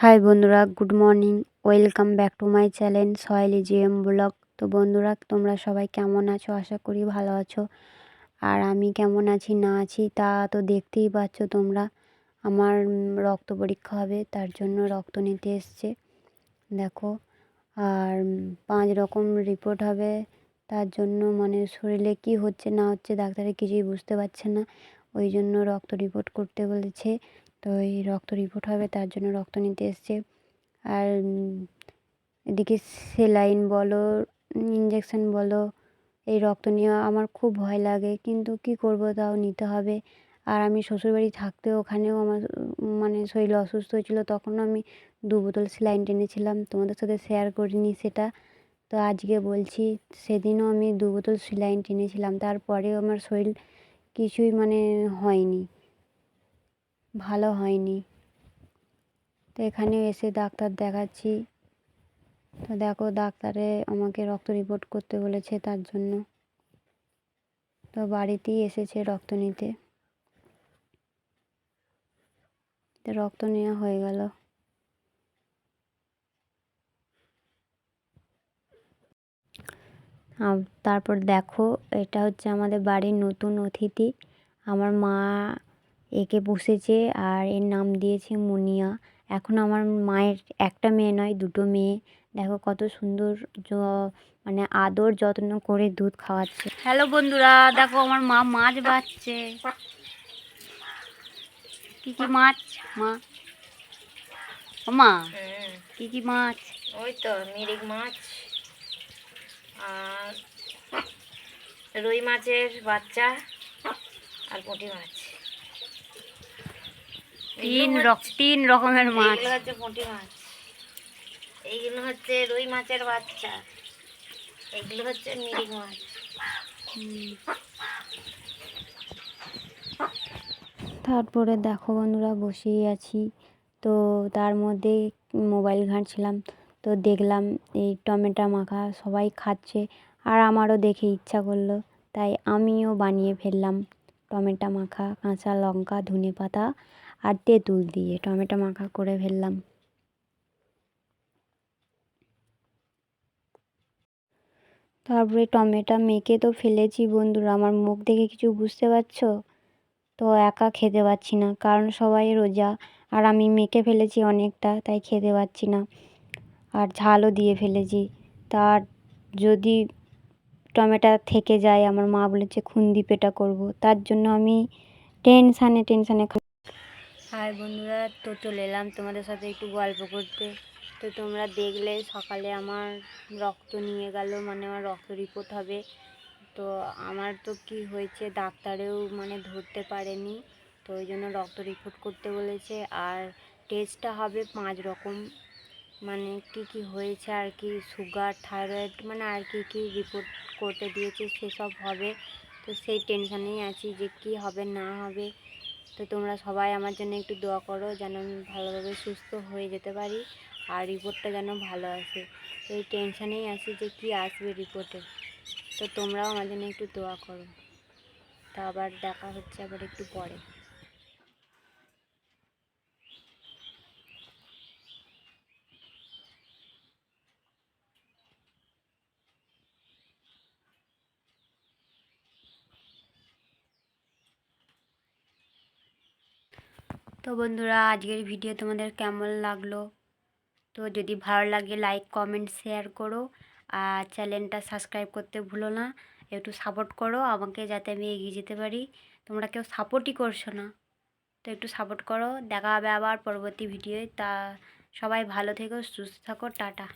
High বন্ধুরা, good morning. Welcome back to my channel সয়েলি GM blog. তো বন্ধুরা, তোমরা সবাই কেমন আছো? আশা করি ভালো আছো। আর আমি কেমন আছি না আছি তা তো দেখতেই পাচ্ছ তোমরা। আমার রক্ত পরীক্ষা হবে, তার জন্য রক্ত নিতে এসছে দেখো। আর 5 রকম রিপোর্ট হবে, তার জন্য মানে শরীরে কি হচ্ছে না হচ্ছে ডাক্তারে কিছুই বুঝতে পারছে না, ওই জন্য রক্ত রিপোর্ট করতে বলেছে। তো এই রক্ত রিপোর্ট হবে, তার জন্য রক্ত নিতে এসছে। আর এদিকে সেলাইন বলো, ইঞ্জেকশন বলো, এই রক্ত নেওয়া আমার খুব ভয় লাগে, কিন্তু কি করব, তাও নিতে হবে। আর আমি শ্বশুরবাড়ি থাকতেও ওখানেও আমার মানে শরীর অসুস্থ হয়েছিল, তখনও আমি 2 বোতল সেলাইন টেনেছিলাম, তোমাদের সাথে শেয়ার করিনি সেটা। তো আজকে বলছি, সেদিনও আমি 2 বোতল সেলাইন টেনেছিলাম, তারপরেও আমার শরীর কিছুই মানে হয়নি, ভালো হয়নি। তো এখানে এসে ডাক্তার দেখাচ্ছি। তো দেখো, ডাক্তারে আমাকে রক্ত রিপোর্ট করতে বলেছে, তার জন্য তো বাড়িতেই এসেছে রক্ত নিতে। তো রক্ত নেওয়া হয়ে গেল। তারপর দেখো, এটা হচ্ছে আমাদের বাড়ির নতুন অতিথি। আমার মা একে পুষেছে আর এর নাম দিয়েছে মুনিয়া। এখন আমার মায়ের একটা মেয়ে নয়, 2টো মেয়ে। দেখো কত সুন্দর মানে আদর যত্ন করে দুধ খাওয়াচ্ছে। হ্যালো বন্ধুরা, দেখো আমার মা মাছ বাছছে। কি কি মাছ মা? ও মা, কি কি মাছ? ওই তো মিরিক মাছ আর রুই মাছের বাচ্চা আর পুঁটি মাছ। তিন রকমের মাছ। এইগুলো হচ্ছে পুঁটি মাছ, এইগুলো হচ্ছে রুই মাছের বাচ্চা, এইগুলো হচ্ছে মিরিক মাছ। তারপরে দেখো বন্ধুরা, বসেই আছি, তো তার মধ্যে মোবাইল ঘাঁটছিলাম। তো দেখলাম এই টমেটো মাখা সবাই খাচ্ছে, আর আমারও দেখে ইচ্ছা করলো, তাই আমিও বানিয়ে ফেললাম। টমেটো মাখা, কাঁচা লঙ্কা, ধনেপাতা আর তেঁতুল দিয়ে টমেটো মাখা করে ফেললাম। তারপরে টমেটো মেখে তো ফেলেছি বন্ধুরা, আমার মুখ দেখে কিছু বুঝতে পারছো? তো একা খেতে পারছি না, কারণ সবাই রোজা, আর আমি মেখে ফেলেছি অনেকটা, তাই খেতে পারছি না। আর ঝালও দিয়ে ফেলেছি, তার যদি টমেটো থেকে যায়, আমার মা বলেছে খুন্দি পেটা করব, তার জন্য আমি টেনশানে হাই বন্ধুরা, তো চলে এলাম তোমাদের সাথে একটু গল্প করতে। তো তোমরা দেখলে সকালে আমার রক্ত নিয়ে গেল, মানে আমার রক্ত রিপোর্ট হবে। তো আমার তো কি হয়েছে ডাক্তারেও মানে ধরতে পারেনি, তো ওই জন্য রক্ত রিপোর্ট করতে বলেছে। আর টেস্টটা হবে 5 রকম, মানে কি কি হয়েছে আর কি, সুগার, থাইরয়েড, মানে আর কি কি রিপোর্ট করতে দিয়েছে সেসব হবে। তো সেই টেনশানেই আছি যে কি হবে না হবে। তো তোমরা সবাই আমার জন্য একটু দোয়া করো, যেন আমি ভালোভাবে সুস্থ হয়ে যেতে পারি, আর রিপোর্টটা যেন ভালো আসে। তো এই টেনশানেই আছি যে কি আসবে রিপোর্টে। তো তোমরাও আমার জন্য একটু দোয়া করো। তা আবার দেখা হচ্ছে আবার একটু পরে। তো বন্ধুরা, আজকের ভিডিও তোমাদের কেমন লাগলো? তো যদি ভালো লাগে লাইক কমেন্ট শেয়ার করো, আর চ্যানেলটা সাবস্ক্রাইব করতে ভুলো না। একটু সাপোর্ট করো আমাকে, যাতে আমি এগিয়ে যেতে পারি। তোমরা কেউ সাপোর্টই করছো না, তো একটু সাপোর্ট করো। দেখা হবে আবার পরবর্তী ভিডিওয়। তা সবাই ভালো থেকো, সুস্থ থাকো, টাটা।